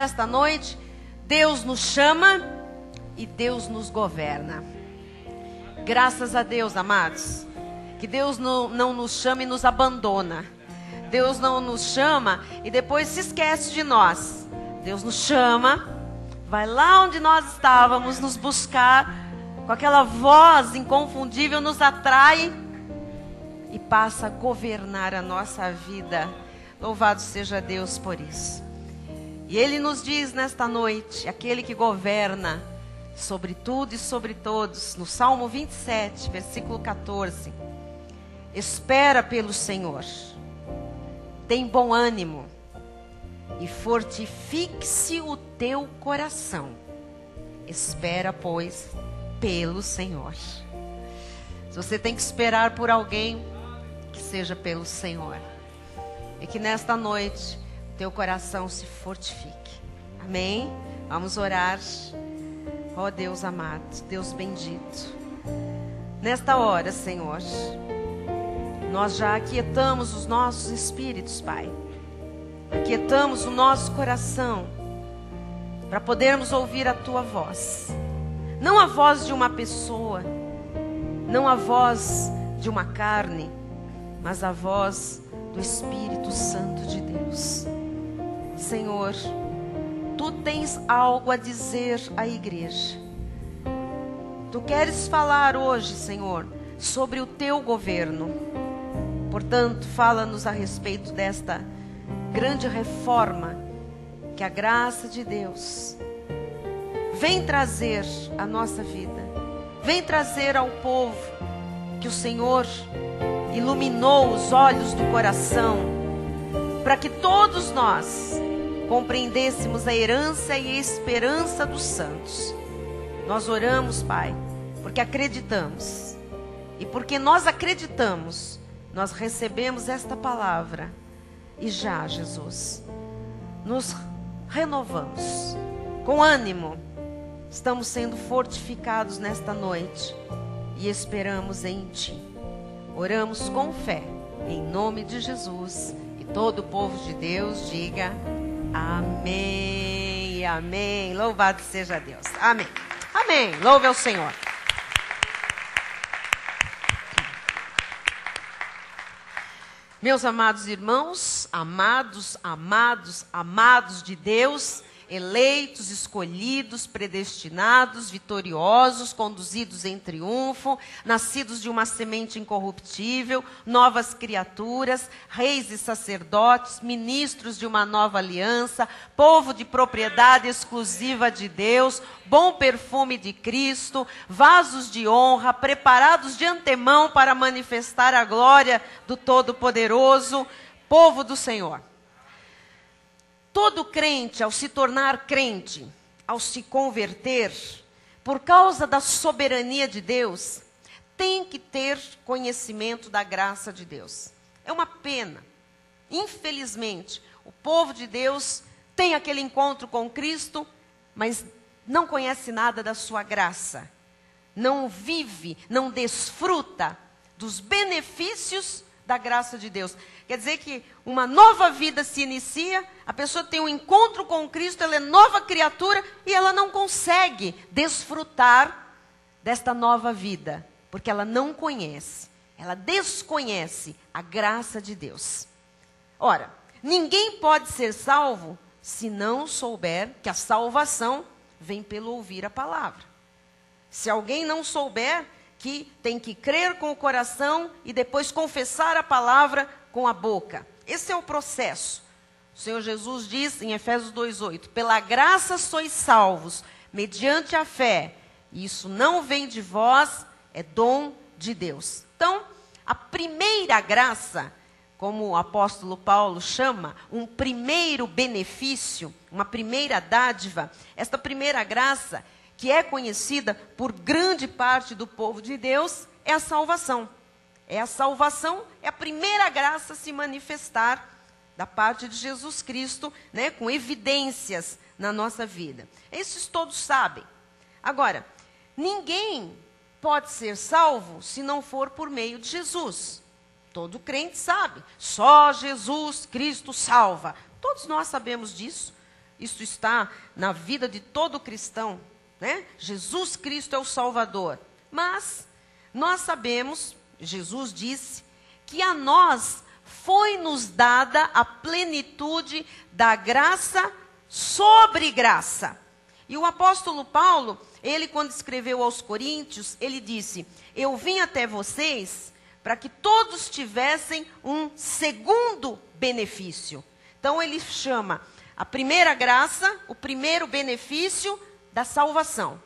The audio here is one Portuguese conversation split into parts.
Esta noite, Deus nos chama e Deus nos governa. Graças a Deus, amados, que Deus não nos chama e nos abandona. Deus não nos chama e depois se esquece de nós. Deus nos chama, vai lá onde nós estávamos, nos buscar, com aquela voz inconfundível, nos atrai e passa a governar a nossa vida. Louvado seja Deus por isso. E Ele nos diz nesta noite, aquele que governa sobre tudo e sobre todos, no Salmo 27, versículo 14. Espera pelo Senhor, tem bom ânimo e fortifique-se o teu coração. Espera, pois, pelo Senhor. Se você tem que esperar por alguém, que seja pelo Senhor. E que nesta noite teu coração se fortifique. Amém? Vamos orar. Ó Deus amado, Deus bendito. Nesta hora, Senhor, nós já aquietamos os nossos espíritos, Pai. Aquietamos o nosso coração para podermos ouvir a Tua voz. Não a voz de uma pessoa, não a voz de uma carne, mas a voz do Espírito Santo de Deus. Senhor, Tu tens algo a dizer à igreja. Tu queres falar hoje, Senhor, sobre o Teu governo. Portanto, fala-nos a respeito desta grande reforma que a graça de Deus vem trazer à nossa vida. Vem trazer ao povo que o Senhor iluminou os olhos do coração, para que todos nós compreendêssemos a herança e a esperança dos santos. Nós oramos, Pai, porque acreditamos. E porque nós acreditamos, nós recebemos esta palavra. E já, Jesus, nos renovamos com ânimo. Estamos sendo fortificados nesta noite e esperamos em Ti. Oramos com fé, em nome de Jesus. E todo o povo de Deus diga amém, amém. Louvado seja Deus. Amém. Amém. Louve ao Senhor. Meus amados irmãos, amados de Deus, eleitos, escolhidos, predestinados, vitoriosos, conduzidos em triunfo, nascidos de uma semente incorruptível, novas criaturas, reis e sacerdotes, ministros de uma nova aliança, povo de propriedade exclusiva de Deus, bom perfume de Cristo, vasos de honra, preparados de antemão para manifestar a glória do Todo-Poderoso, povo do Senhor. Todo crente, ao se tornar crente, ao se converter, por causa da soberania de Deus, tem que ter conhecimento da graça de Deus. É uma pena. Infelizmente, o povo de Deus tem aquele encontro com Cristo, mas não conhece nada da sua graça. Não vive, não desfruta dos benefícios da graça de Deus. Quer dizer que uma nova vida se inicia, a pessoa tem um encontro com Cristo, ela é nova criatura e ela não consegue desfrutar desta nova vida, porque ela não conhece, ela desconhece a graça de Deus. Ora, ninguém pode ser salvo se não souber que a salvação vem pelo ouvir a palavra. Se alguém não souber que tem que crer com o coração e depois confessar a palavra com a boca. Esse é o processo. O Senhor Jesus diz em Efésios 2:8, pela graça sois salvos, mediante a fé. E isso não vem de vós, é dom de Deus. Então, a primeira graça, como o apóstolo Paulo chama, um primeiro benefício, uma primeira dádiva, esta primeira graça, que é conhecida por grande parte do povo de Deus, é a salvação. É a salvação, é a primeira graça a se manifestar da parte de Jesus Cristo, né, com evidências na nossa vida. Esses todos sabem. Agora, ninguém pode ser salvo se não for por meio de Jesus. Todo crente sabe. Só Jesus Cristo salva. Todos nós sabemos disso. Isso está na vida de todo cristão, né? Jesus Cristo é o Salvador. Mas nós sabemos, Jesus disse, que a nós foi-nos dada a plenitude da graça sobre graça. E o apóstolo Paulo, ele quando escreveu aos Coríntios, ele disse: eu vim até vocês para que todos tivessem um segundo benefício. Então ele chama a primeira graça, o primeiro benefício da salvação.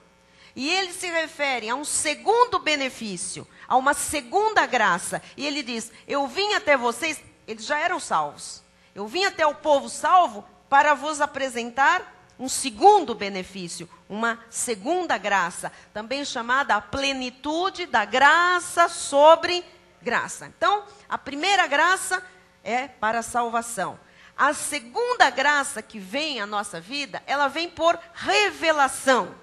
E ele se refere a um segundo benefício, a uma segunda graça. E ele diz: eu vim até vocês, eles já eram salvos. Eu vim até o povo salvo para vos apresentar um segundo benefício, uma segunda graça, também chamada a plenitude da graça sobre graça. Então, a primeira graça é para a salvação. A segunda graça que vem à nossa vida, ela vem por revelação.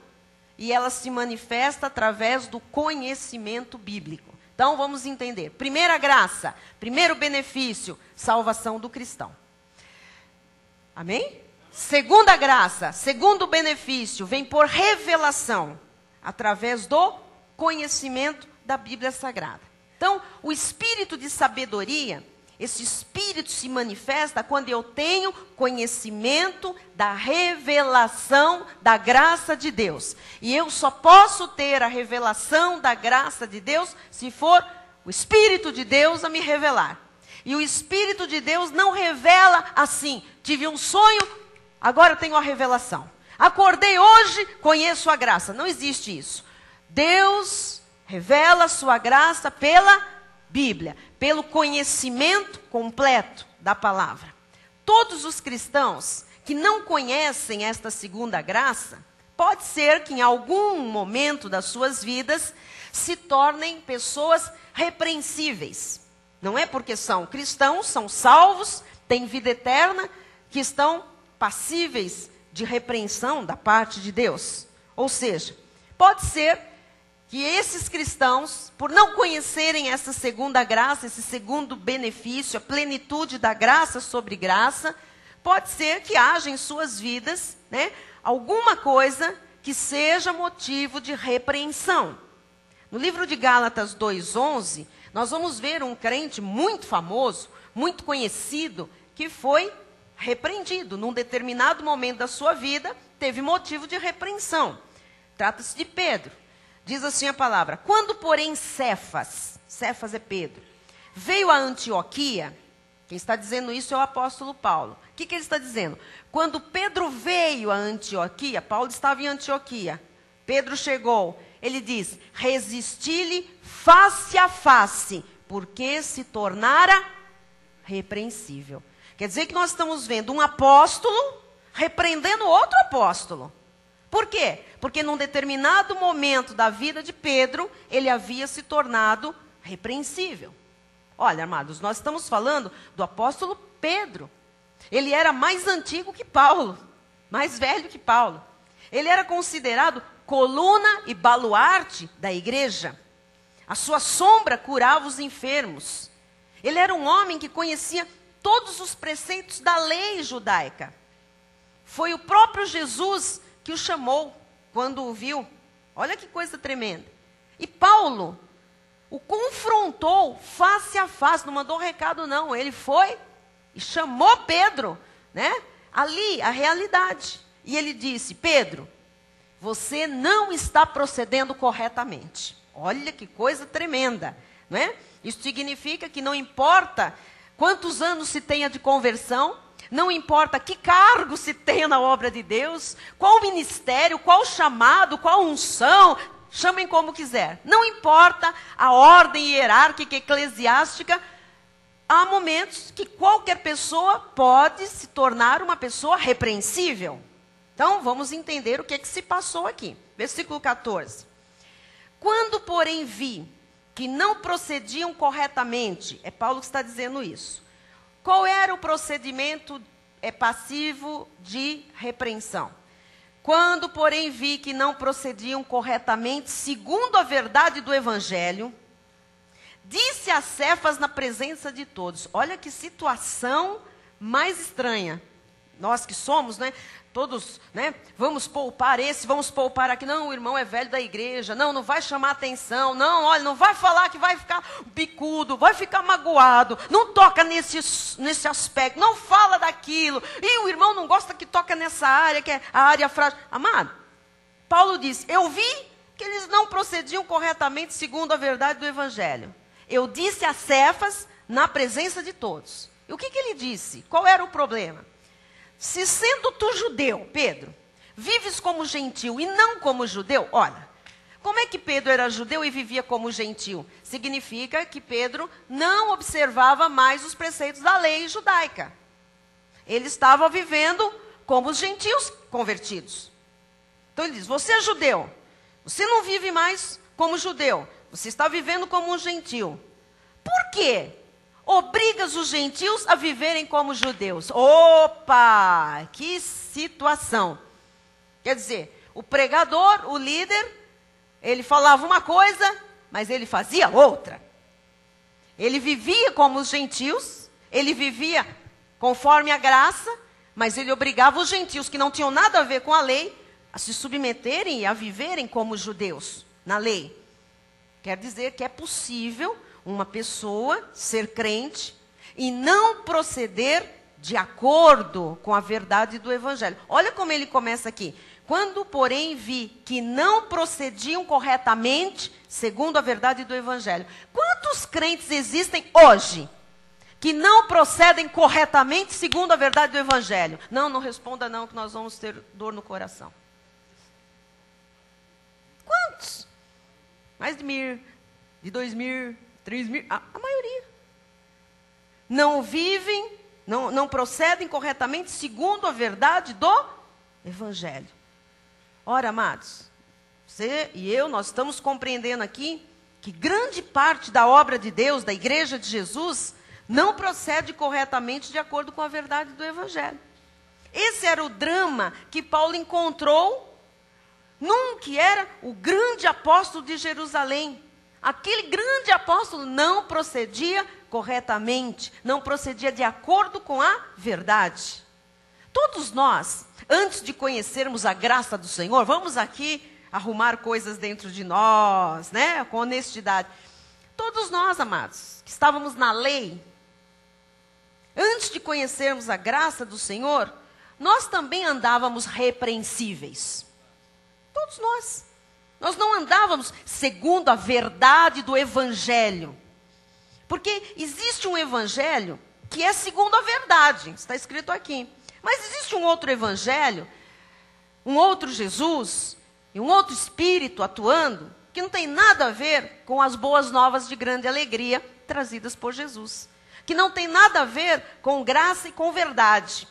E ela se manifesta através do conhecimento bíblico. Então, vamos entender. Primeira graça, primeiro benefício, salvação do cristão. Amém? Segunda graça, segundo benefício, vem por revelação, através do conhecimento da Bíblia Sagrada. Então, o espírito de sabedoria, esse espírito se manifesta quando eu tenho conhecimento da revelação da graça de Deus. E eu só posso ter a revelação da graça de Deus se for o Espírito de Deus a me revelar. E o Espírito de Deus não revela assim: tive um sonho, agora tenho a revelação. Acordei hoje, conheço a graça. Não existe isso. Deus revela a sua graça pela Bíblia, pelo conhecimento completo da palavra. Todos os cristãos que não conhecem esta segunda graça, pode ser que em algum momento das suas vidas se tornem pessoas repreensíveis. Não é porque são cristãos, são salvos, têm vida eterna, que estão passíveis de repreensão da parte de Deus. Ou seja, pode ser que esses cristãos, por não conhecerem essa segunda graça, esse segundo benefício, a plenitude da graça sobre graça, pode ser que haja em suas vidas, né, alguma coisa que seja motivo de repreensão. No livro de Gálatas 2:11, nós vamos ver um crente muito famoso, muito conhecido, que foi repreendido. Num determinado momento da sua vida, teve motivo de repreensão. Trata-se de Pedro. Diz assim a palavra: quando, porém, Cefas é Pedro, veio a Antioquia, quem está dizendo isso é o apóstolo Paulo. O que ele está dizendo? Quando Pedro veio a Antioquia, Paulo estava em Antioquia, Pedro chegou, ele diz: resisti-lhe face a face, porque se tornara repreensível. Quer dizer que nós estamos vendo um apóstolo repreendendo outro apóstolo. Por quê? Porque num determinado momento da vida de Pedro, ele havia se tornado repreensível. Olha, amados, nós estamos falando do apóstolo Pedro. Ele era mais antigo que Paulo, mais velho que Paulo. Ele era considerado coluna e baluarte da igreja. A sua sombra curava os enfermos. Ele era um homem que conhecia todos os preceitos da lei judaica. Foi o próprio Jesus que o chamou quando o viu. Olha que coisa tremenda. E Paulo o confrontou face a face, não mandou recado não, ele foi e chamou Pedro, né? Ali, a realidade. E ele disse: Pedro, você não está procedendo corretamente. Olha que coisa tremenda, não é? Isso significa que não importa quantos anos se tenha de conversão, não importa que cargo se tenha na obra de Deus, qual ministério, qual chamado, qual unção, chamem como quiser. Não importa a ordem hierárquica eclesiástica, há momentos que qualquer pessoa pode se tornar uma pessoa repreensível. Então, vamos entender o que se passou aqui. Versículo 14. Quando, porém, vi que não procediam corretamente, é Paulo que está dizendo isso. Qual era o procedimento passivo de repreensão? Quando, porém, vi que não procediam corretamente, segundo a verdade do Evangelho, disse a Cefas na presença de todos. Olha que situação mais estranha. Nós que somos, né? todos, né? Vamos poupar esse, vamos poupar aqui. Não, o irmão é velho da igreja. Não, não vai chamar atenção. Não, olha, não vai falar que vai ficar bicudo, vai ficar magoado. Não toca nesse aspecto, não fala daquilo. E o irmão não gosta que toca nessa área, que é a área frágil. Amado, Paulo diz, eu vi que eles não procediam corretamente segundo a verdade do evangelho. Eu disse a Cefas na presença de todos. E o que ele disse? Qual era o problema? Se sendo tu judeu, Pedro, vives como gentil e não como judeu, olha, como é que Pedro era judeu e vivia como gentil? Significa que Pedro não observava mais os preceitos da lei judaica. Ele estava vivendo como os gentios convertidos. Então ele diz, você é judeu, você não vive mais como judeu, você está vivendo como um gentil. Por quê? Obrigas os gentios a viverem como judeus. Opa, que situação. Quer dizer, o pregador, o líder, ele falava uma coisa, mas ele fazia outra. Ele vivia como os gentios, ele vivia conforme a graça, mas ele obrigava os gentios que não tinham nada a ver com a lei, a se submeterem e a viverem como judeus, na lei. Quer dizer que é possível uma pessoa ser crente e não proceder de acordo com a verdade do evangelho. Olha como ele começa aqui. Quando, porém, vi que não procediam corretamente segundo a verdade do evangelho. Quantos crentes existem hoje que não procedem corretamente segundo a verdade do evangelho? Não, não responda não, que nós vamos ter dor no coração. Quantos? Mais de 1.000, de 2.000, 3.000, a maioria. Não vivem, não procedem corretamente segundo a verdade do evangelho. Ora, amados, você e eu, nós estamos compreendendo aqui que grande parte da obra de Deus, da igreja de Jesus, não procede corretamente de acordo com a verdade do evangelho. Esse era o drama que Paulo encontrou num que era o grande apóstolo de Jerusalém. Aquele grande apóstolo não procedia corretamente, não procedia de acordo com a verdade. Todos nós, antes de conhecermos a graça do Senhor, vamos aqui arrumar coisas dentro de nós, né, com honestidade. Todos nós, amados, que estávamos na lei, antes de conhecermos a graça do Senhor, nós também andávamos repreensíveis. Todos nós. Nós não andávamos segundo a verdade do evangelho. Porque existe um evangelho que é segundo a verdade. Está escrito aqui. Mas existe um outro evangelho, um outro Jesus e um outro Espírito atuando, que não tem nada a ver com as boas novas de grande alegria trazidas por Jesus. Que não tem nada a ver com graça e com verdade.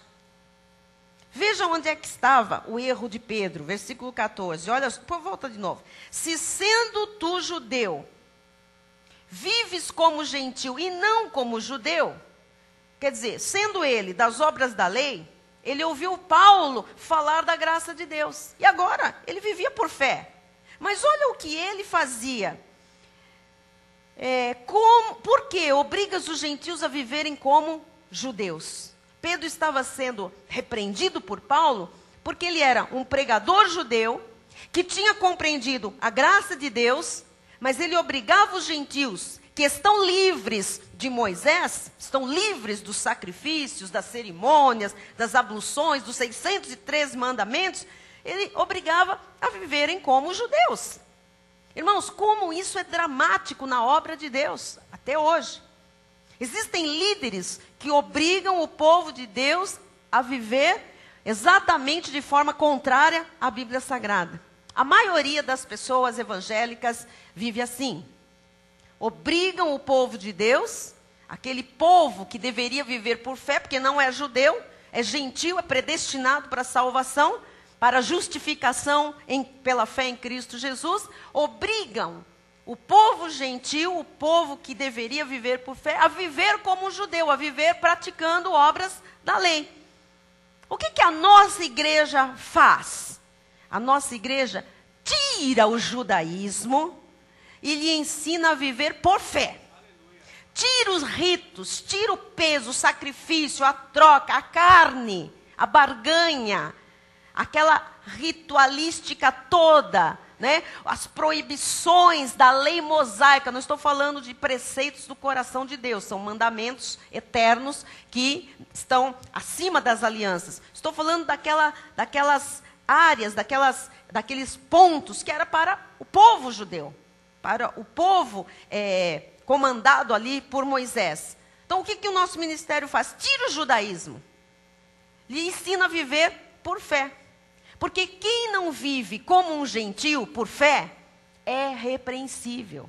Veja onde é que estava o erro de Pedro, versículo 14. Olha, volta de novo. Se sendo tu judeu, vives como gentil e não como judeu, quer dizer, sendo ele das obras da lei, ele ouviu Paulo falar da graça de Deus. E agora, ele vivia por fé. Mas olha o que ele fazia. Por que obrigas os gentios a viverem como judeus? Pedro estava sendo repreendido por Paulo porque ele era um pregador judeu que tinha compreendido a graça de Deus, mas ele obrigava os gentios que estão livres de Moisés, estão livres dos sacrifícios, das cerimônias, das abluções, dos 613 mandamentos, ele obrigava a viverem como judeus. Irmãos, como isso é dramático na obra de Deus, até hoje. Existem líderes que obrigam o povo de Deus a viver exatamente de forma contrária à Bíblia Sagrada. A maioria das pessoas evangélicas vive assim. Obrigam o povo de Deus, aquele povo que deveria viver por fé, porque não é judeu, é gentil, é predestinado para a salvação, para a justificação pela fé em Cristo Jesus, obrigam o povo gentil, o povo que deveria viver por fé, a viver como um judeu, a viver praticando obras da lei. O que a nossa igreja faz? A nossa igreja tira o judaísmo e lhe ensina a viver por fé. Tira os ritos, tira o peso, o sacrifício, a troca, a carne, a barganha, aquela ritualística toda, né? As proibições da lei mosaica. Não estou falando de preceitos do coração de Deus, são mandamentos eternos que estão acima das alianças. Estou falando daquelas áreas, daqueles pontos que era para o povo judeu, para o povo comandado ali por Moisés. Então, o que o nosso ministério faz? Tira o judaísmo, lhe ensina a viver por fé. Porque quem não vive como um gentio por fé é repreensível.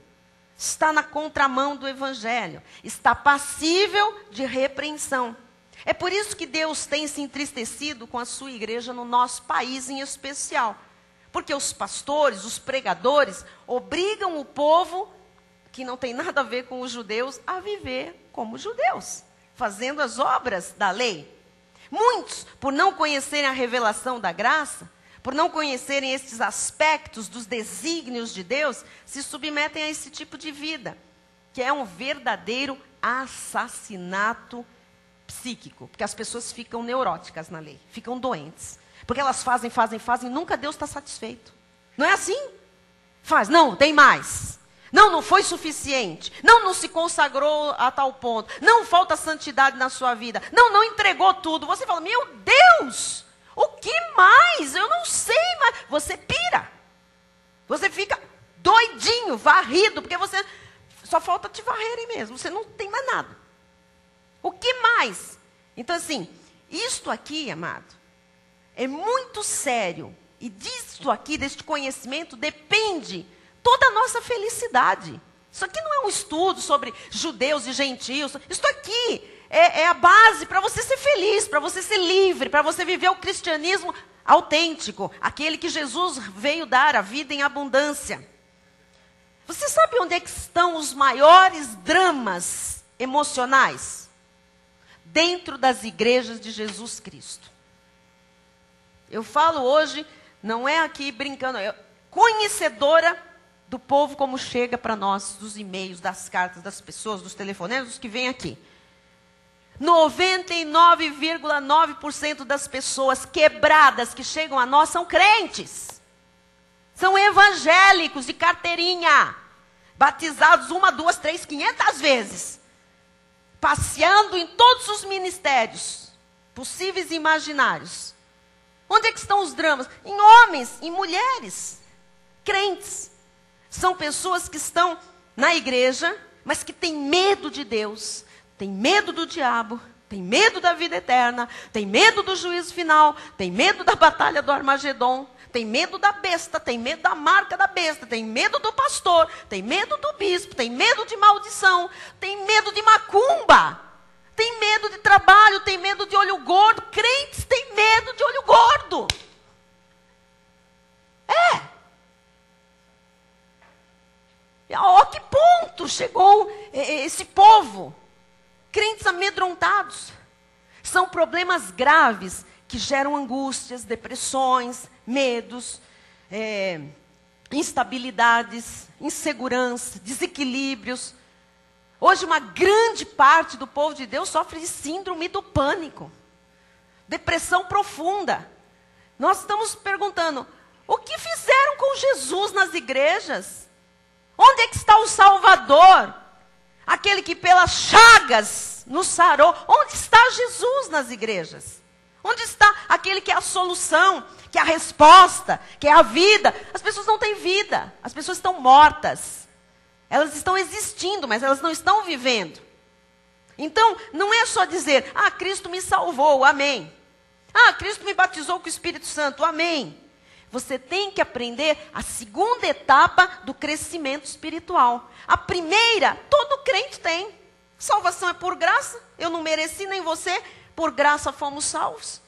Está na contramão do evangelho. Está passível de repreensão. É por isso que Deus tem se entristecido com a sua igreja no nosso país em especial. Porque os pastores, os pregadores, obrigam o povo, que não tem nada a ver com os judeus, a viver como judeus, fazendo as obras da lei. Muitos, por não conhecerem a revelação da graça, por não conhecerem esses aspectos dos desígnios de Deus, se submetem a esse tipo de vida, que é um verdadeiro assassinato psíquico, porque as pessoas ficam neuróticas na lei, ficam doentes, porque elas fazem, e nunca Deus está satisfeito. Não é assim? Faz, não, tem mais. Não foi suficiente. Não se consagrou a tal ponto. Não falta santidade na sua vida. Não entregou tudo. Você fala, meu Deus, o que mais? Eu não sei mais. Você pira. Você fica doidinho, varrido, porque você só falta te varrerem mesmo. Você não tem mais nada. O que mais? Então, assim, isto aqui, amado, é muito sério. E disto aqui, deste conhecimento, depende toda a nossa felicidade. Isso aqui não é um estudo sobre judeus e gentios. Isso aqui é a base para você ser feliz, para você ser livre, para você viver o cristianismo autêntico, aquele que Jesus veio dar, a vida em abundância. Você sabe onde é que estão os maiores dramas emocionais? Dentro das igrejas de Jesus Cristo. Eu falo hoje, não é aqui brincando, conhecedora do povo como chega para nós, dos e-mails, das cartas, das pessoas, dos telefonemas, dos que vêm aqui. 99,9% das pessoas quebradas que chegam a nós são crentes. São evangélicos de carteirinha. Batizados 1, 2, 3, 500 vezes. Passeando em todos os ministérios possíveis e imaginários. Onde é que estão os dramas? Em homens, em mulheres, crentes. São pessoas que estão na igreja, mas que têm medo de Deus, têm medo do diabo, têm medo da vida eterna, têm medo do juízo final, têm medo da batalha do Armagedon, têm medo da besta, têm medo da marca da besta, têm medo do pastor, têm medo do bispo, têm medo de maldição, têm medo de macumba, têm medo de trabalho, têm medo de olho gordo. Crentes têm medo de olho gordo. A que ponto chegou esse povo? Crentes amedrontados. São problemas graves que geram angústias, depressões, medos, instabilidades, insegurança, desequilíbrios. Hoje uma grande parte do povo de Deus sofre de síndrome do pânico. Depressão profunda. Nós estamos perguntando, o que fizeram com Jesus nas igrejas? Onde é que está o Salvador? Aquele que pelas chagas nos sarou. Onde está Jesus nas igrejas? Onde está aquele que é a solução, que é a resposta, que é a vida? As pessoas não têm vida. As pessoas estão mortas. Elas estão existindo, mas elas não estão vivendo. Então, não é só dizer, Cristo me salvou, amém. Cristo me batizou com o Espírito Santo, amém. Você tem que aprender a segunda etapa do crescimento espiritual. A primeira, todo crente tem. Salvação é por graça. Eu não mereci nem você. Por graça fomos salvos.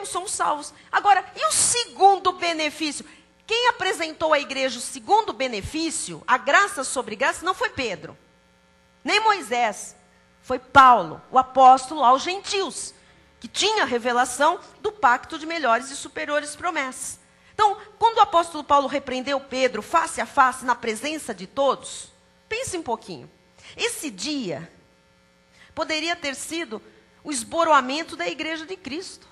Somos salvos. Agora, e o segundo benefício? Quem apresentou à igreja o segundo benefício, a graça sobre graça, não foi Pedro. Nem Moisés. Foi Paulo, o apóstolo aos gentios, que tinha a revelação do pacto de melhores e superiores promessas. Então, quando o apóstolo Paulo repreendeu Pedro face a face, na presença de todos, pense um pouquinho. Esse dia poderia ter sido o esboroamento da igreja de Cristo.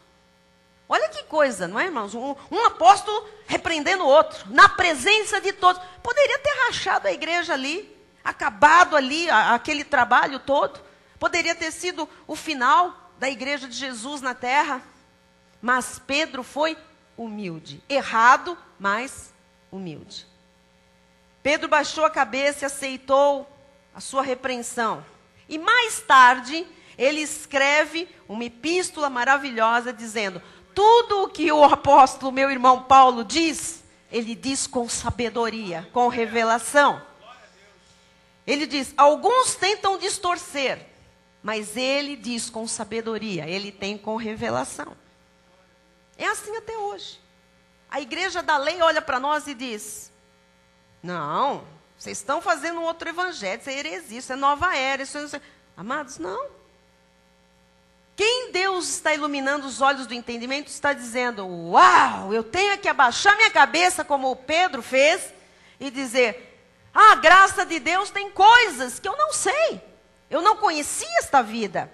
Olha que coisa, não é, irmãos? Um apóstolo repreendendo o outro, na presença de todos. Poderia ter rachado a igreja ali, acabado ali aquele trabalho todo. Poderia ter sido o final da igreja de Jesus na terra. Mas Pedro foi humilde. Errado, mas humilde. Pedro baixou a cabeça e aceitou a sua repreensão. E mais tarde, ele escreve uma epístola maravilhosa dizendo: tudo o que o apóstolo, meu irmão Paulo, diz, ele diz com sabedoria, com revelação. Ele diz: alguns tentam distorcer, mas ele diz com sabedoria, ele tem com revelação. É assim até hoje. A igreja da lei olha para nós e diz: não, vocês estão fazendo um outro evangelho, isso é heresia, isso é nova era, isso é... Amados, não. Quem Deus está iluminando os olhos do entendimento está dizendo: uau, eu tenho que abaixar minha cabeça como o Pedro fez e dizer: a graça de Deus tem coisas que eu não sei. Eu não conhecia esta vida.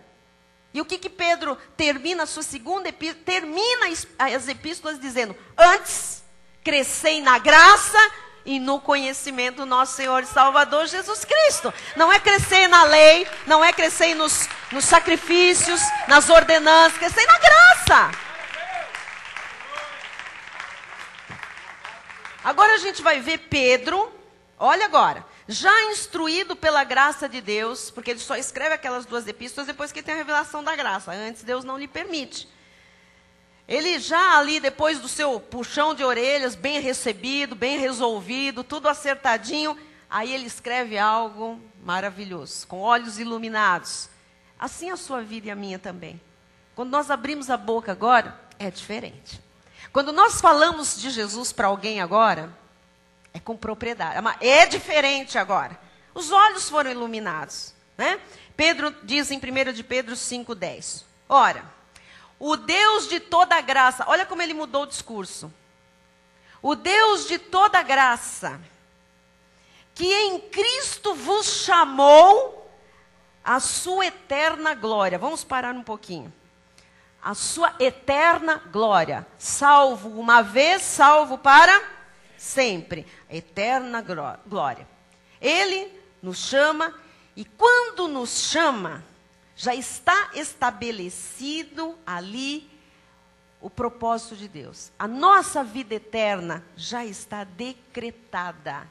E o que Pedro termina a sua segunda epístola? Termina as epístolas dizendo: antes, crescei na graça e no conhecimento do nosso Senhor e Salvador Jesus Cristo. Não é crescer na lei, não é crescer nos sacrifícios, nas ordenanças, crescer na graça. Agora a gente vai ver Pedro, olha agora, já instruído pela graça de Deus, porque ele só escreve aquelas 2 epístolas depois que tem a revelação da graça, antes Deus não lhe permite. Ele já ali, depois do seu puxão de orelhas, bem recebido, bem resolvido, tudo acertadinho, aí ele escreve algo maravilhoso, com olhos iluminados. Assim a sua vida e a minha também. Quando nós abrimos a boca agora, é diferente. Quando nós falamos de Jesus para alguém agora, é com propriedade. É diferente agora. Os olhos foram iluminados, né? Pedro diz em 1 de Pedro 5,10. Ora, o Deus de toda graça, olha como ele mudou o discurso. O Deus de toda graça, que em Cristo vos chamou a sua eterna glória. Vamos parar um pouquinho. A sua eterna glória. Salvo uma vez, salvo para sempre. Eterna glória. Ele nos chama, e quando nos chama, já está estabelecido ali o propósito de Deus. A nossa vida eterna já está decretada.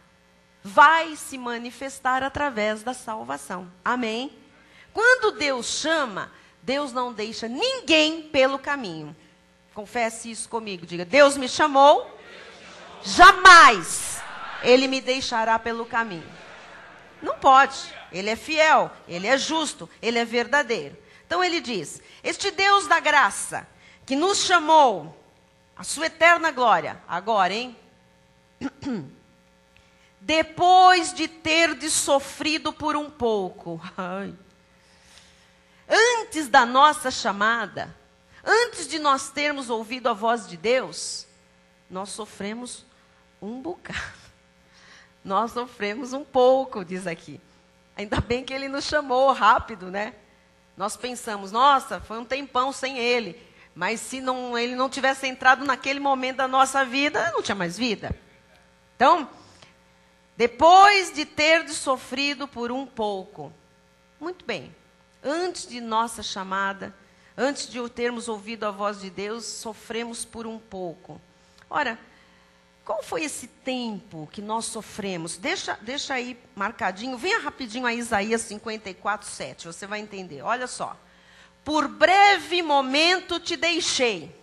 Vai se manifestar através da salvação. Amém? Quando Deus chama, Deus não deixa ninguém pelo caminho. Confesse isso comigo. Diga: Deus me chamou, jamais Ele me deixará pelo caminho. Não pode. Ele é fiel, Ele é justo, Ele é verdadeiro. Então ele diz: este Deus da graça, que nos chamou a sua eterna glória, agora, hein? Depois de ter sofrido por um pouco. Antes da nossa chamada, antes de nós termos ouvido a voz de Deus, nós sofremos um bocado. Nós sofremos um pouco, diz aqui. Ainda bem que ele nos chamou rápido, né? Nós pensamos: nossa, foi um tempão sem ele. Mas se ele não tivesse entrado naquele momento da nossa vida, não tinha mais vida. Então, depois de ter sofrido por um pouco. Muito bem. Antes de nossa chamada, antes de termos ouvido a voz de Deus, sofremos por um pouco. Ora, qual foi esse tempo que nós sofremos? Deixa aí marcadinho. Venha rapidinho a Isaías 54:7. Você vai entender. Olha só. Por breve momento te deixei,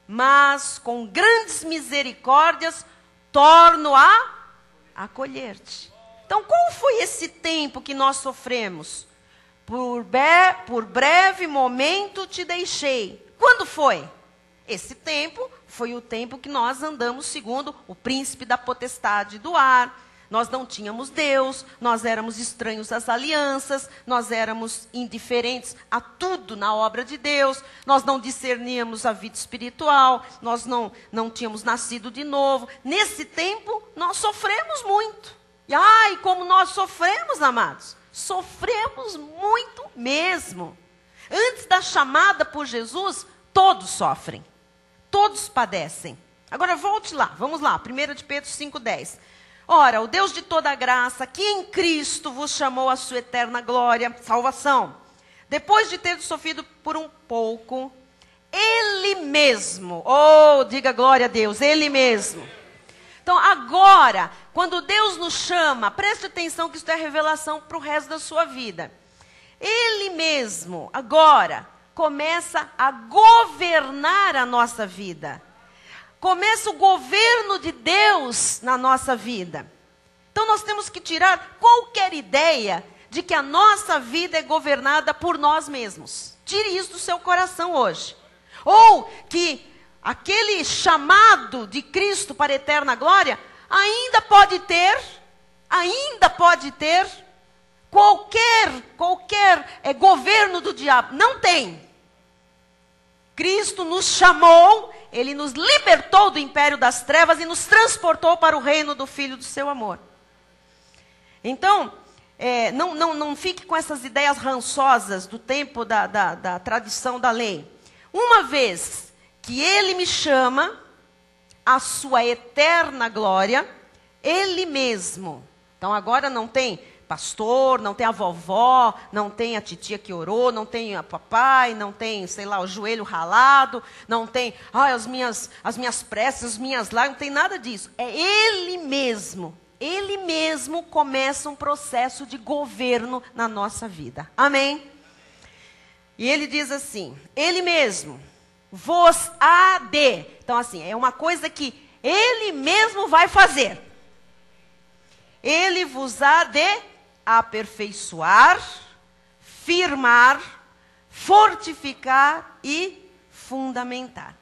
mas com grandes misericórdias torno a acolher-te. Então, qual foi esse tempo que nós sofremos? Por breve momento te deixei. Quando foi? Esse tempo foi o tempo que nós andamos segundo o príncipe da potestade do ar. Nós não tínhamos Deus, nós éramos estranhos às alianças, nós éramos indiferentes a tudo na obra de Deus, nós não discerníamos a vida espiritual, nós não tínhamos nascido de novo. Nesse tempo, nós sofremos muito. E ai, como nós sofremos, amados. Sofremos muito mesmo. Antes da chamada por Jesus, todos sofrem, todos padecem. Agora volte lá, vamos lá, 1 de Pedro 5,10. Ora, o Deus de toda graça, que em Cristo vos chamou à sua eterna glória, salvação, depois de ter sofrido por um pouco, Ele mesmo, diga glória a Deus, Ele mesmo. Então agora, quando Deus nos chama, preste atenção que isso é revelação para o resto da sua vida. Ele mesmo, agora, começa a governar a nossa vida. Começa o governo de Deus na nossa vida. Então nós temos que tirar qualquer ideia de que a nossa vida é governada por nós mesmos. Tire isso do seu coração hoje. Ou que aquele chamado de Cristo para a eterna glória ainda pode ter qualquer governo do diabo. Não tem. Cristo nos chamou, Ele nos libertou do império das trevas e nos transportou para o reino do Filho do seu amor. Então, não fique com essas ideias rançosas do tempo da tradição da lei. Uma vez que Ele me chama à sua eterna glória, Ele mesmo. Então agora não tem pastor, não tem a vovó, não tem a titia que orou, não tem a papai, não tem, sei lá, o joelho ralado, não tem as minhas preces, as minhas lágrimas, não tem nada disso. É Ele mesmo. Ele mesmo começa um processo de governo na nossa vida. Amém? E Ele diz assim, Ele mesmo vos há de. Então assim, é uma coisa que Ele mesmo vai fazer. Ele vos há de aperfeiçoar, firmar, fortificar e fundamentar.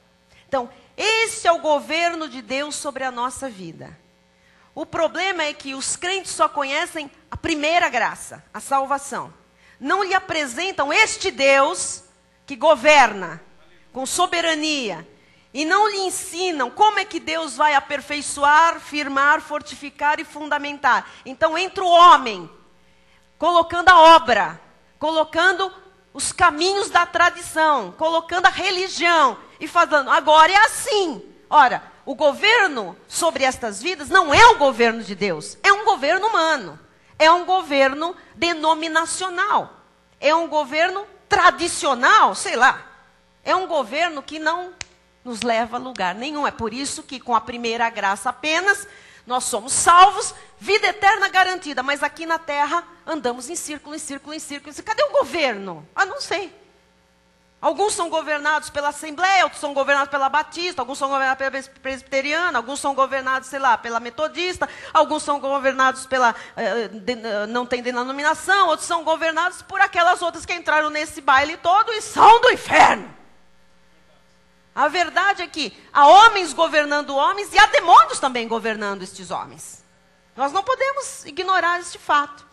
Então, esse é o governo de Deus sobre a nossa vida. O problema é que os crentes só conhecem a primeira graça, a salvação. Não lhe apresentam este Deus que governa com soberania. E não lhe ensinam como é que Deus vai aperfeiçoar, firmar, fortificar e fundamentar. Então entra o homem, colocando a obra, colocando os caminhos da tradição, colocando a religião e falando, agora é assim. Ora, o governo sobre estas vidas não é o governo de Deus, é um governo humano, é um governo denominacional, é um governo tradicional, sei lá, é um governo que não nos leva a lugar nenhum. É por isso que com a primeira graça apenas, nós somos salvos, vida eterna garantida. Mas aqui na terra, andamos em círculo, em círculo, em círculo. Cadê o governo? Não sei. Alguns são governados pela Assembleia, outros são governados pela Batista, alguns são governados pela Presbiteriana, alguns são governados, sei lá, pela Metodista, alguns são governados pela, não tem denominação, outros são governados por aquelas outras que entraram nesse baile todo e são do inferno. A verdade é que há homens governando homens e há demônios também governando estes homens. Nós não podemos ignorar este fato.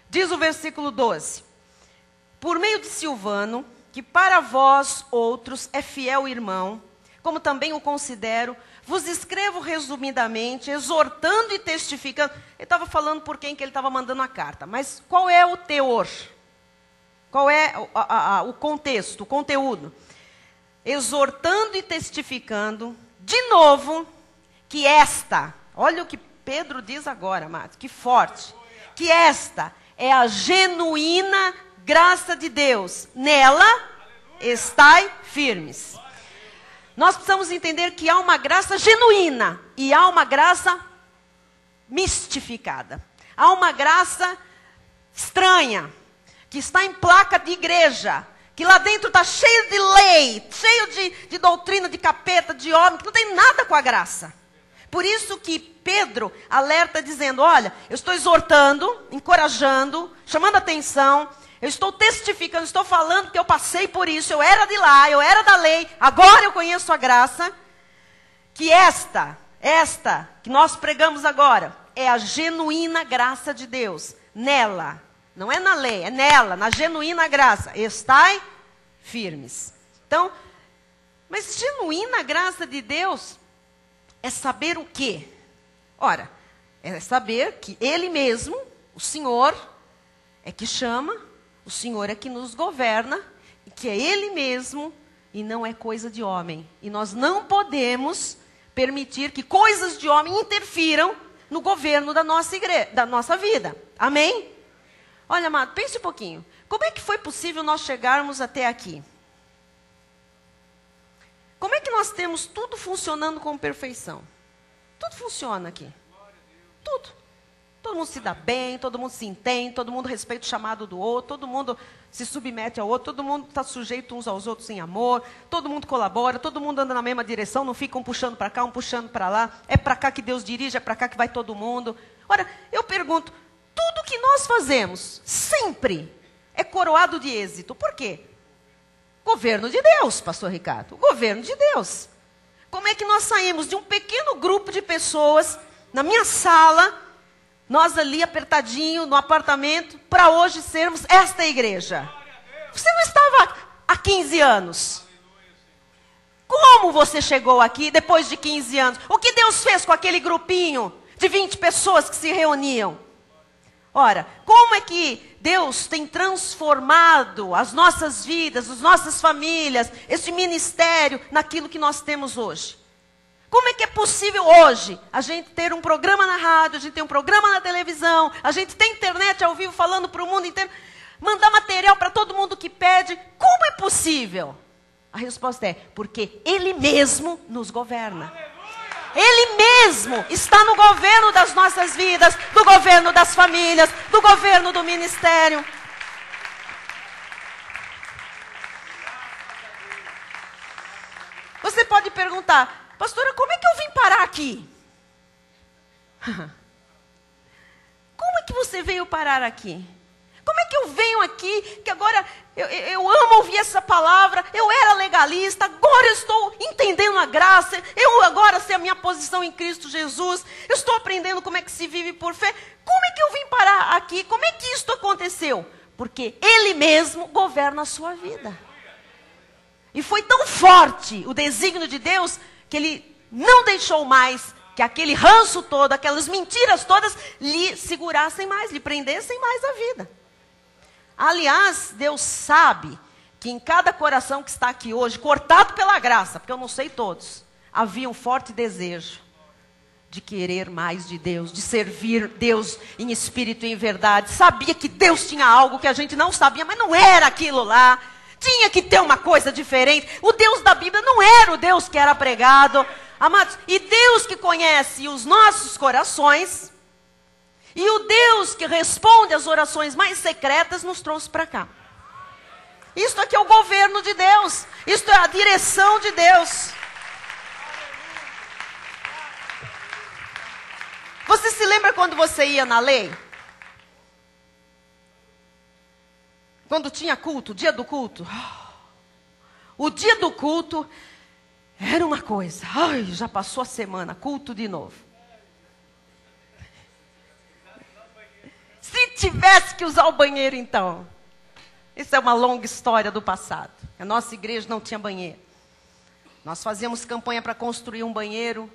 Diz o versículo 12. Por meio de Silvano, que para vós outros é fiel irmão, como também o considero, vos escrevo resumidamente, exortando e testificando. Ele estava falando por quem que ele estava mandando a carta. Mas qual é o teor? Qual é o contexto, o conteúdo? Exortando e testificando, de novo, que olha o que Pedro diz agora, amados, que forte, que esta é a genuína graça de Deus, nela estai firmes. Nós precisamos entender que há uma graça genuína e há uma graça mistificada. Há uma graça estranha, que está em placa de igreja, que lá dentro está cheio de lei, cheio de doutrina, de capeta, de homem, que não tem nada com a graça. Por isso que Pedro alerta dizendo, olha, eu estou exortando, encorajando, chamando atenção, eu estou testificando, estou falando que eu passei por isso, eu era de lá, eu era da lei, agora eu conheço a graça, que esta que nós pregamos agora, é a genuína graça de Deus, nela. Não é na lei, é nela, na genuína graça. Estai firmes. Então, mas genuína graça de Deus é saber o quê? Ora, é saber que Ele mesmo, o Senhor, é que chama, o Senhor é que nos governa, e que é Ele mesmo, e não é coisa de homem. E nós não podemos permitir que coisas de homem interfiram no governo da nossa igreja, da nossa vida. Amém? Olha, amado, pense um pouquinho. Como é que foi possível nós chegarmos até aqui? Como é que nós temos tudo funcionando com perfeição? Tudo funciona aqui. Tudo. Todo mundo se dá bem, todo mundo se entende, todo mundo respeita o chamado do outro, todo mundo se submete ao outro, todo mundo está sujeito uns aos outros em amor, todo mundo colabora, todo mundo anda na mesma direção, não fica um puxando para cá, um puxando para lá. É para cá que Deus dirige, é para cá que vai todo mundo. Ora, eu pergunto, tudo que nós fazemos, sempre, é coroado de êxito. Por quê? Governo de Deus, pastor Ricardo. O governo de Deus. Como é que nós saímos de um pequeno grupo de pessoas, na minha sala, nós ali apertadinho, no apartamento, para hoje sermos esta igreja? Você não estava há 15 anos. Como você chegou aqui depois de 15 anos? O que Deus fez com aquele grupinho de 20 pessoas que se reuniam? Ora, como é que Deus tem transformado as nossas vidas, as nossas famílias, este ministério, naquilo que nós temos hoje? Como é que é possível hoje a gente ter um programa na rádio, a gente tem um programa na televisão, a gente tem internet ao vivo falando para o mundo inteiro, mandar material para todo mundo que pede? Como é possível? A resposta é, porque Ele mesmo nos governa. Ele mesmo está no governo das nossas vidas, do governo das famílias, do governo do ministério. Você pode perguntar, pastora, como é que eu vim parar aqui? Como é que você veio parar aqui? Como é que eu venho aqui, que agora eu amo ouvir essa palavra, eu era legalista, agora eu estou entendendo a graça, eu agora sei a minha posição em Cristo Jesus, eu estou aprendendo como é que se vive por fé. Como é que eu vim parar aqui? Como é que isto aconteceu? Porque Ele mesmo governa a sua vida. E foi tão forte o desígnio de Deus, que Ele não deixou mais que aquele ranço todo, aquelas mentiras todas, lhe segurassem mais, lhe prendessem mais a vida. Aliás, Deus sabe que em cada coração que está aqui hoje, cortado pela graça, porque eu não sei todos, havia um forte desejo de querer mais de Deus, de servir Deus em espírito e em verdade. Sabia que Deus tinha algo que a gente não sabia, mas não era aquilo lá. Tinha que ter uma coisa diferente. O Deus da Bíblia não era o Deus que era pregado. Amados, e Deus que conhece os nossos corações, e o Deus que responde às orações mais secretas, nos trouxe para cá. Isto aqui é o governo de Deus. Isto é a direção de Deus. Você se lembra quando você ia na lei? Quando tinha culto, o dia do culto. O dia do culto era uma coisa. Ai, já passou a semana, culto de novo. Se tivesse que usar o banheiro, então. Isso é uma longa história do passado. A nossa igreja não tinha banheiro. Nós fazíamos campanha para construir um banheiro.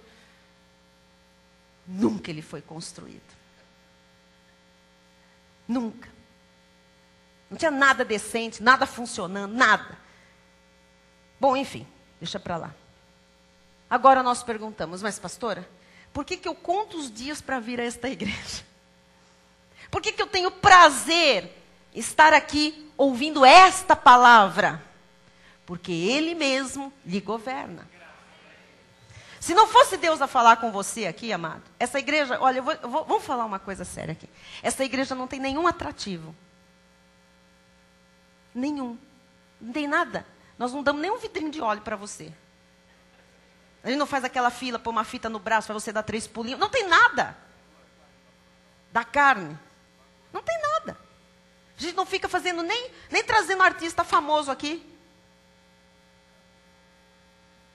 Nunca ele foi construído. Nunca. Não tinha nada decente, nada funcionando, nada. Bom, enfim, deixa para lá. Agora nós perguntamos, mas pastora, por que eu conto os dias para vir a esta igreja? Por que eu tenho prazer em estar aqui ouvindo esta palavra? Porque Ele mesmo lhe governa. Se não fosse Deus a falar com você aqui, amado, essa igreja, olha, vamos falar uma coisa séria aqui. Essa igreja não tem nenhum atrativo. Nenhum. Não tem nada. Nós não damos nem um vidrinho de óleo para você. A gente não faz aquela fila, pôr uma fita no braço para você dar 3 pulinhos. Não tem nada. Da carne. Não tem nada. A gente não fica fazendo nem trazendo artista famoso aqui.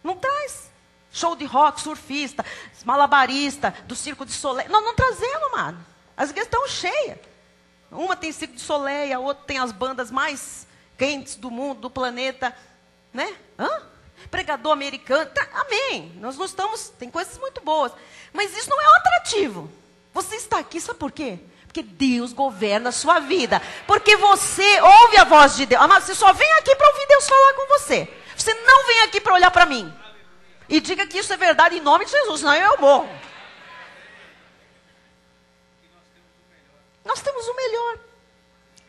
Não traz. Show de rock, surfista, malabarista, do Circo de Soleil. Não trazendo, mano. As igrejas estão cheias. Uma tem Circo de Soleil, a outra tem as bandas mais quentes do mundo, do planeta. Né? Pregador americano. Tá, amém. Nós não estamos... Tem coisas muito boas. Mas isso não é um atrativo. Você está aqui, sabe por quê? Porque Deus governa a sua vida. Porque você ouve a voz de Deus. Amado, você só vem aqui para ouvir Deus falar com você. Você Você não vem aqui para olhar para mim. E diga que isso é verdade em nome de Jesus, senão eu morro. Nós temos o melhor.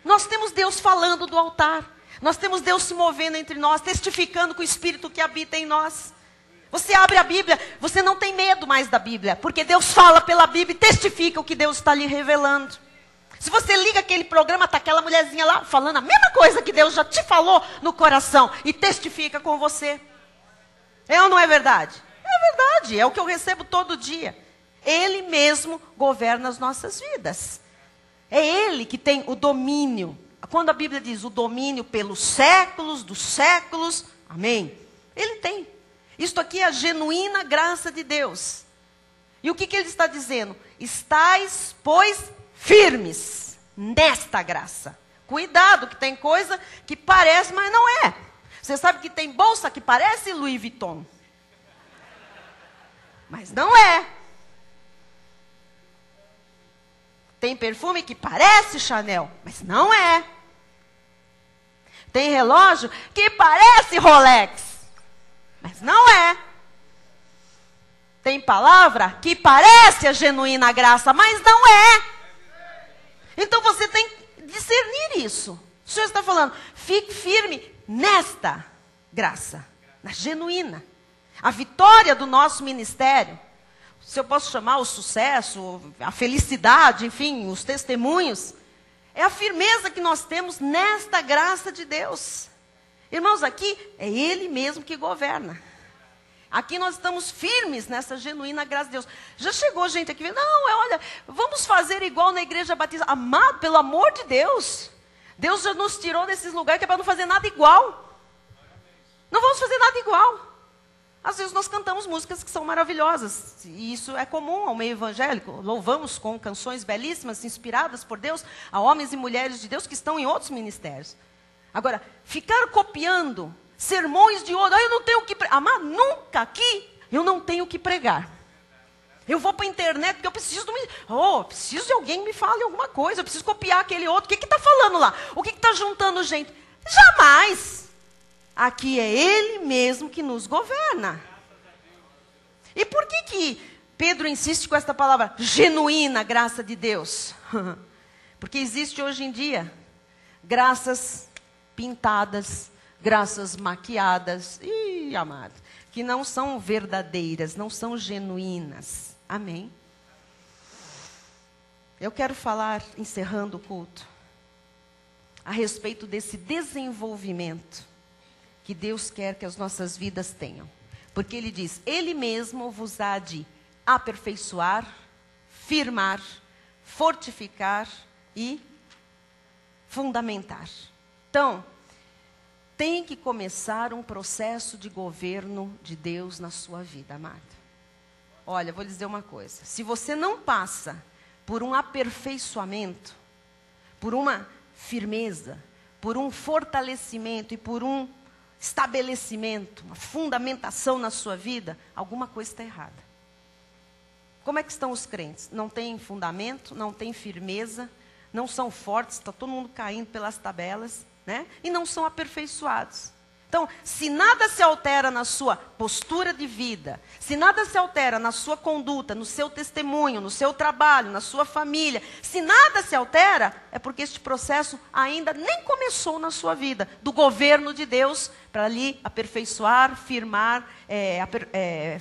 Nós temos Deus falando do altar. Nós temos Deus se movendo entre nós, testificando com o Espírito que habita em nós. Você abre a Bíblia, você não tem medo mais da Bíblia, porque Deus fala pela Bíblia e testifica o que Deus está lhe revelando. Se você liga aquele programa, está aquela mulherzinha lá falando a mesma coisa que Deus já te falou no coração e testifica com você. É ou não é verdade? É verdade, é o que eu recebo todo dia. Ele mesmo governa as nossas vidas. É Ele que tem o domínio. Quando a Bíblia diz o domínio pelos séculos dos séculos, amém? Ele tem. Isto aqui é a genuína graça de Deus. E o que ele está dizendo? Estais, pois, firmes nesta graça. Cuidado, que tem coisa que parece, mas não é. Você sabe que tem bolsa que parece Louis Vuitton. Mas não é. Tem perfume que parece Chanel, mas não é. Tem relógio que parece Rolex, mas não é. Tem palavra que parece a genuína graça, mas não é. Então você tem que discernir isso. O Senhor está falando, fique firme nesta graça, na genuína. A vitória do nosso ministério, se eu posso chamar o sucesso, a felicidade, enfim, os testemunhos, é a firmeza que nós temos nesta graça de Deus. Irmãos, aqui é Ele mesmo que governa. Aqui nós estamos firmes nessa genuína graça de Deus. Já chegou gente aqui, não, olha, vamos fazer igual na igreja batista. Amado, pelo amor de Deus. Deus já nos tirou desses lugares que é para não fazer nada igual. Não vamos fazer nada igual. Às vezes nós cantamos músicas que são maravilhosas, e isso é comum ao meio evangélico. Louvamos com canções belíssimas, inspiradas por Deus, a homens e mulheres de Deus que estão em outros ministérios. Agora, ficar copiando sermões de outro, eu não tenho o que pregar. Amado, nunca aqui eu não tenho o que pregar. Eu vou para a internet porque eu preciso preciso de alguém que me fale alguma coisa, eu preciso copiar aquele outro. O que está falando lá? O que está juntando gente? Jamais! Aqui é Ele mesmo que nos governa. E por que Pedro insiste com esta palavra, genuína graça de Deus? Porque existe hoje em dia graças pintadas, graças maquiadas, amado, que não são verdadeiras, não são genuínas. Amém? Eu quero falar, encerrando o culto, a respeito desse desenvolvimento que Deus quer que as nossas vidas tenham. Porque Ele diz, Ele mesmo vos há de aperfeiçoar, firmar, fortificar e fundamentar. Então, tem que começar um processo de governo de Deus na sua vida, amado. Olha, vou lhe dizer uma coisa. Se você não passa por um aperfeiçoamento, por uma firmeza, por um fortalecimento e por um estabelecimento, uma fundamentação na sua vida, alguma coisa está errada. Como é que estão os crentes? Não tem fundamento, não tem firmeza, não são fortes, está todo mundo caindo pelas tabelas, né? E não são aperfeiçoados. Então, se nada se altera na sua postura de vida, se nada se altera na sua conduta, no seu testemunho, no seu trabalho, na sua família, se nada se altera, é porque este processo ainda nem começou na sua vida, do governo de Deus, para ali aperfeiçoar, firmar,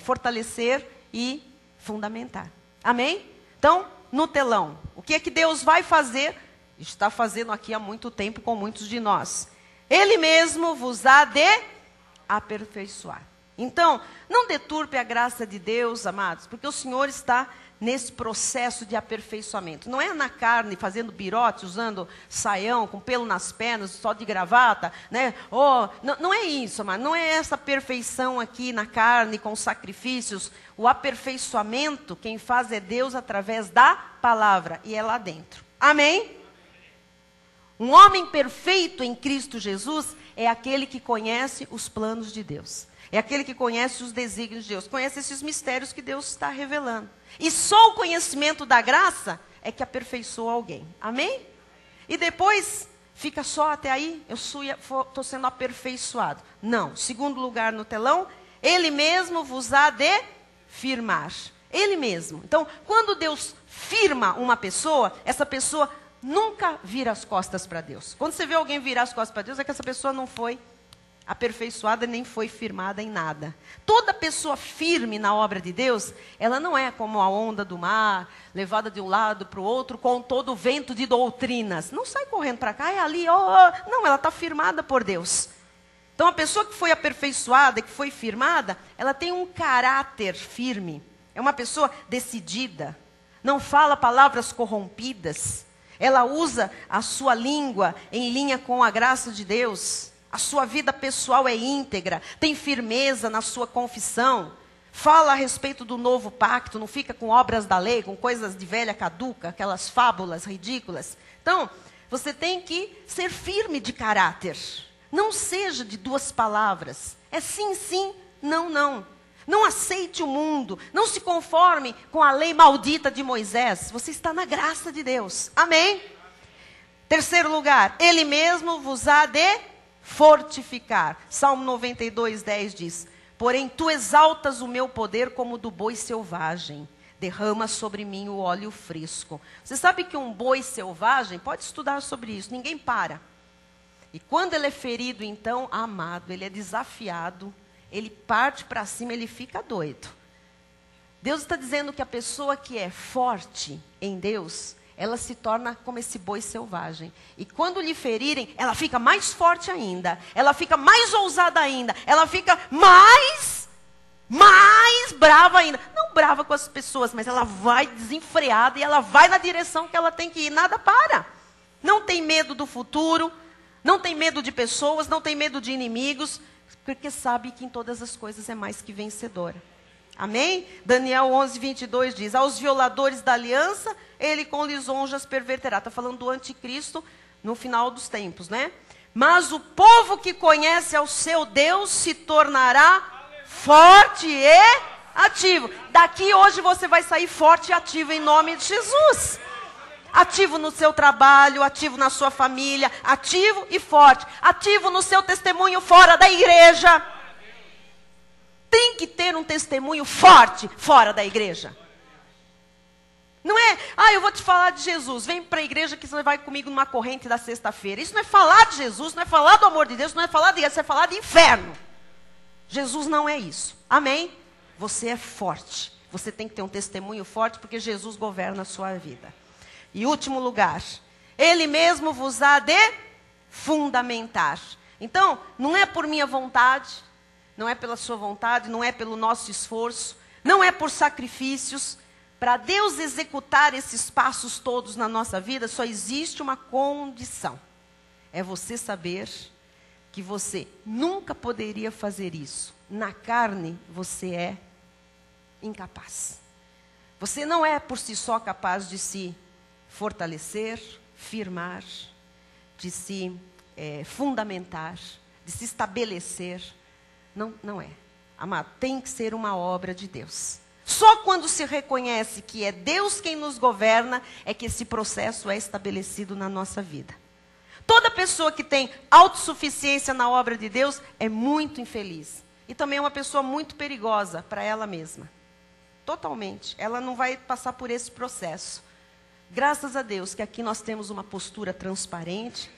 fortalecer e fundamentar. Amém? Então, no telão, o que é que Deus vai fazer? Está fazendo aqui há muito tempo com muitos de nós. Ele mesmo vos há de aperfeiçoar. Então, não deturpe a graça de Deus, amados, porque o Senhor está nesse processo de aperfeiçoamento. Não é na carne, fazendo birote, usando saião, com pelo nas pernas, só de gravata, né? Não é isso, amado. Não é essa perfeição aqui na carne, com sacrifícios. O aperfeiçoamento, quem faz é Deus através da palavra, e é lá dentro. Amém? Um homem perfeito em Cristo Jesus é aquele que conhece os planos de Deus. É aquele que conhece os desígnios de Deus. Conhece esses mistérios que Deus está revelando. E só o conhecimento da graça é que aperfeiçoa alguém. Amém? E depois, Fica só até aí, eu estou sendo aperfeiçoado. Não. Segundo lugar no telão, Ele mesmo vos há de firmar. Ele mesmo. Então, quando Deus firma uma pessoa, essa pessoa nunca vira as costas para Deus. Quando você vê alguém virar as costas para Deus, é que essa pessoa não foi aperfeiçoada, nem foi firmada em nada. Toda pessoa firme na obra de Deus, ela não é como a onda do mar, levada de um lado para o outro, com todo o vento de doutrinas. Não sai correndo para cá, é ali, não, ela está firmada por Deus. Então, a pessoa que foi aperfeiçoada, que foi firmada, ela tem um caráter firme. É uma pessoa decidida. Não fala palavras corrompidas. Ela usa a sua língua em linha com a graça de Deus. A sua vida pessoal é íntegra. Tem firmeza na sua confissão. Fala a respeito do novo pacto. Não fica com obras da lei, com coisas de velha caduca, aquelas fábulas ridículas. Então, você tem que ser firme de caráter. Não seja de duas palavras. É sim, sim, não, não. Não aceite o mundo. Não se conforme com a lei maldita de Moisés. Você está na graça de Deus. Amém? Terceiro lugar, Ele mesmo vos há de fortificar. Salmo 92, 10 diz: porém, tu exaltas o meu poder como do boi selvagem. Derrama sobre mim o óleo fresco. Você sabe que um boi selvagem, pode estudar sobre isso, ninguém para. E quando ele é ferido, então, amado, ele é desafiado, ele parte para cima, ele fica doido. Deus está dizendo que a pessoa que é forte em Deus, ela se torna como esse boi selvagem. E quando lhe ferirem, ela fica mais forte ainda. Ela fica mais ousada ainda. Ela fica mais brava ainda. Não brava com as pessoas, mas ela vai desenfreada e ela vai na direção que ela tem que ir. Nada para. Não tem medo do futuro. Não tem medo de pessoas, não tem medo de inimigos, porque sabe que em todas as coisas é mais que vencedora. Amém? Daniel 11, 22 diz: aos violadores da aliança, ele com lisonjas perverterá. Está falando do anticristo no final dos tempos, né? Mas o povo que conhece ao seu Deus se tornará forte e ativo. Daqui hoje você vai sair forte e ativo em nome de Jesus. Ativo no seu trabalho, ativo na sua família, ativo e forte. Ativo no seu testemunho fora da igreja. Tem que ter um testemunho forte fora da igreja. Não é, eu vou te falar de Jesus, vem para a igreja que você vai comigo numa corrente da sexta-feira. Isso não é falar de Jesus, não é falar do amor de Deus, não é falar de igreja, isso é falar de inferno. Jesus não é isso. Amém? Você é forte. Você tem que ter um testemunho forte porque Jesus governa a sua vida. E último lugar, Ele mesmo vos há de fundamentar. Então, não é por minha vontade, não é pela sua vontade, não é pelo nosso esforço, não é por sacrifícios. Para Deus executar esses passos todos na nossa vida, só existe uma condição. É você saber que você nunca poderia fazer isso. Na carne, você é incapaz. Você não é por si só capaz de se fortalecer, firmar, de se fundamentar, de se estabelecer. Não é. Amado, tem que ser uma obra de Deus. Só quando se reconhece que é Deus quem nos governa, é que esse processo é estabelecido na nossa vida. Toda pessoa que tem autossuficiência na obra de Deus é muito infeliz. E também é uma pessoa muito perigosa para ela mesma. Totalmente. Ela não vai passar por esse processo. Graças a Deus que aqui nós temos uma postura transparente.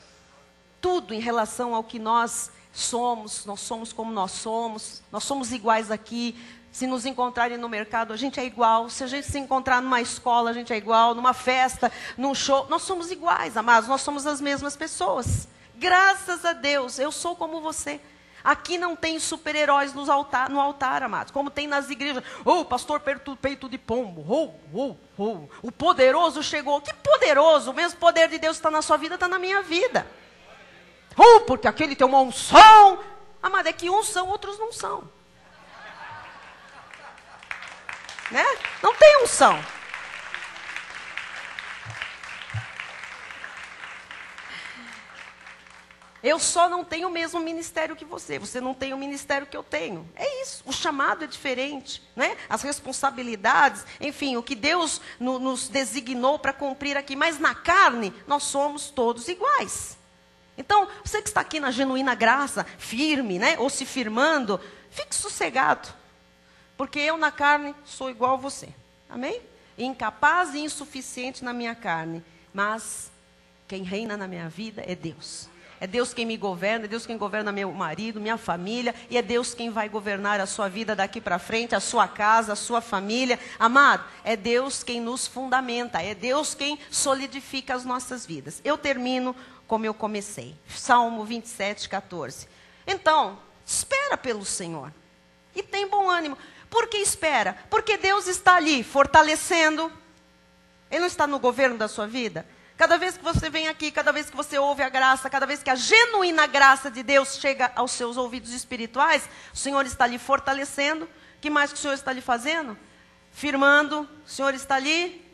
Tudo em relação ao que nós somos como nós somos iguais aqui. Se nos encontrarem no mercado, a gente é igual. Se a gente se encontrar numa escola, a gente é igual. Numa festa, num show, nós somos iguais, amados. Nós somos as mesmas pessoas. Graças a Deus, eu sou como você. Aqui não tem super-heróis no altar, amados. Como tem nas igrejas. Pastor peito de pombo. O poderoso chegou. Que poderoso? O mesmo poder de Deus está na sua vida, está na minha vida. Porque aquele tem uma unção. Amado, é que uns são, outros não são. Né? Não tem unção. Eu só não tenho o mesmo ministério que você. Você não tem o ministério que eu tenho. É isso. O chamado é diferente, né? As responsabilidades, enfim, o que Deus nos designou para cumprir aqui. Mas na carne, nós somos todos iguais. Então, você que está aqui na genuína graça, firme, né? Ou se firmando, fique sossegado. Porque eu na carne sou igual a você. Amém? Incapaz e insuficiente na minha carne. Mas quem reina na minha vida é Deus. É Deus quem me governa, é Deus quem governa meu marido, minha família. E é Deus quem vai governar a sua vida daqui para frente, a sua casa, a sua família. Amado, é Deus quem nos fundamenta. É Deus quem solidifica as nossas vidas. Eu termino como eu comecei. Salmo 27, 14. Então, espera pelo Senhor. E tem bom ânimo. Por que espera? Porque Deus está ali, fortalecendo. Ele não está no governo da sua vida? Cada vez que você vem aqui, cada vez que você ouve a graça, cada vez que a genuína graça de Deus chega aos seus ouvidos espirituais, o Senhor está ali fortalecendo. O que mais que o Senhor está ali fazendo? Firmando. O Senhor está ali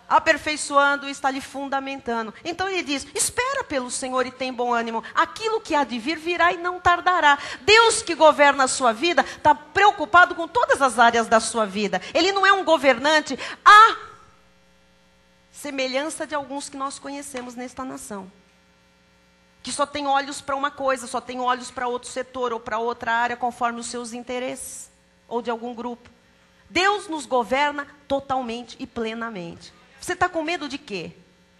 aperfeiçoando, está ali fundamentando. Então ele diz, espera pelo Senhor e tem bom ânimo. Aquilo que há de vir, virá e não tardará. Deus que governa a sua vida, está preocupado com todas as áreas da sua vida. Ele não é um governante à semelhança de alguns que nós conhecemos nesta nação. Que só tem olhos para uma coisa, só tem olhos para outro setor ou para outra área, conforme os seus interesses. Ou de algum grupo. Deus nos governa totalmente e plenamente. Você está com medo de quê?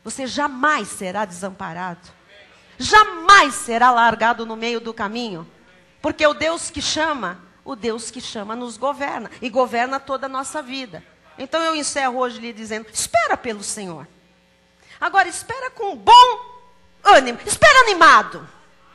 Você jamais será desamparado. Jamais será largado no meio do caminho. Porque o Deus que chama nos governa. E governa toda a nossa vida. Então eu encerro hoje lhe dizendo, espera pelo Senhor. Agora espera com bom ânimo. Espera animado.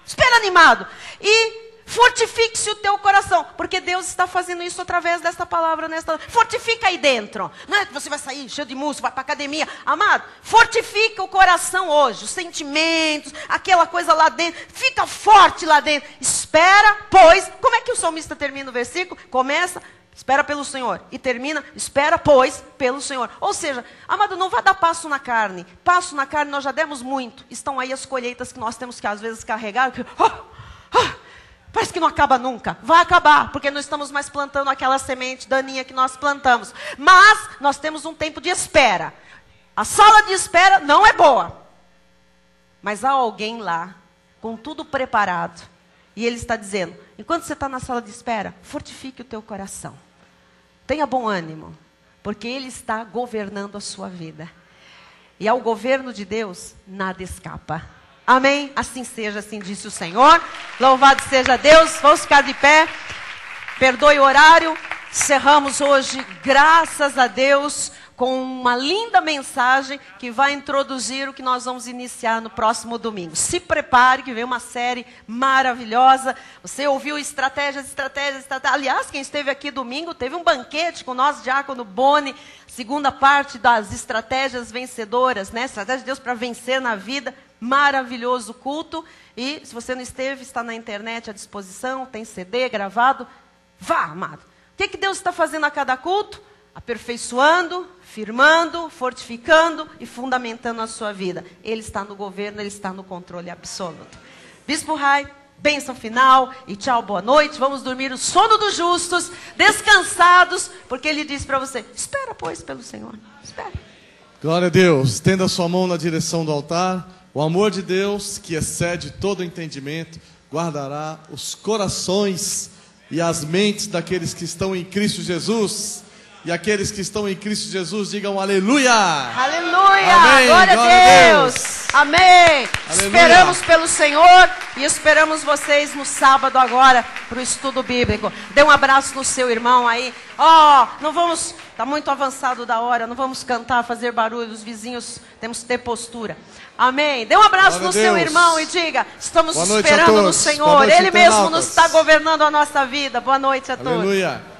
Espera animado. E fortifique-se o teu coração, porque Deus está fazendo isso através desta palavra. Fortifica aí dentro. Não é que você vai sair cheio de músculo, vai para a academia. Amado, fortifica o coração hoje, os sentimentos, aquela coisa lá dentro. Fica forte lá dentro. Espera, pois. Como é que o salmista termina o versículo? Começa, espera pelo Senhor. E termina, espera, pois, pelo Senhor. Ou seja, amado, não vai dar passo na carne. Passo na carne nós já demos muito. Estão aí as colheitas que nós temos que às vezes carregar. Parece que não acaba nunca. Vai acabar, porque não estamos mais plantando aquela semente daninha que nós plantamos. Mas nós temos um tempo de espera. A sala de espera não é boa. Mas há alguém lá, com tudo preparado. E ele está dizendo, enquanto você está na sala de espera, fortifique o teu coração. Tenha bom ânimo, porque Ele está governando a sua vida. E ao governo de Deus, nada escapa. Amém? Assim seja, assim disse o Senhor. Louvado seja Deus. Vamos ficar de pé. Perdoe o horário. Encerramos hoje, graças a Deus, com uma linda mensagem que vai introduzir o que nós vamos iniciar no próximo domingo. Se prepare, que vem uma série maravilhosa. Você ouviu estratégias. Aliás, quem esteve aqui domingo, teve um banquete com nós, Diácono Boni, segunda parte das estratégias vencedoras, né? Estratégia de Deus para vencer na vida. Maravilhoso culto. E se você não esteve, está na internet à disposição, tem CD gravado. Vá, amado. O que Deus está fazendo a cada culto? Aperfeiçoando, firmando, fortificando e fundamentando a sua vida. Ele está no governo, Ele está no controle absoluto. Bispo Rai, bênção final e tchau, boa noite. Vamos dormir o sono dos justos, descansados, porque Ele diz para você, espera, pois, pelo Senhor. Espera. Glória a Deus. Estenda a sua mão na direção do altar. O amor de Deus, que excede todo entendimento, guardará os corações e as mentes daqueles que estão em Cristo Jesus. E aqueles que estão em Cristo Jesus, digam aleluia! Aleluia! Amém. Glória a Deus! Amém! Aleluia. Esperamos pelo Senhor e esperamos vocês no sábado agora para o estudo bíblico. Dê um abraço no seu irmão aí. Não vamos, está muito avançado da hora, não vamos cantar, fazer barulho, os vizinhos temos que ter postura. Amém. Dê um abraço no seu irmão e diga, estamos esperando no Senhor. Ele mesmo nos está governando a nossa vida. Boa noite a todos. Aleluia.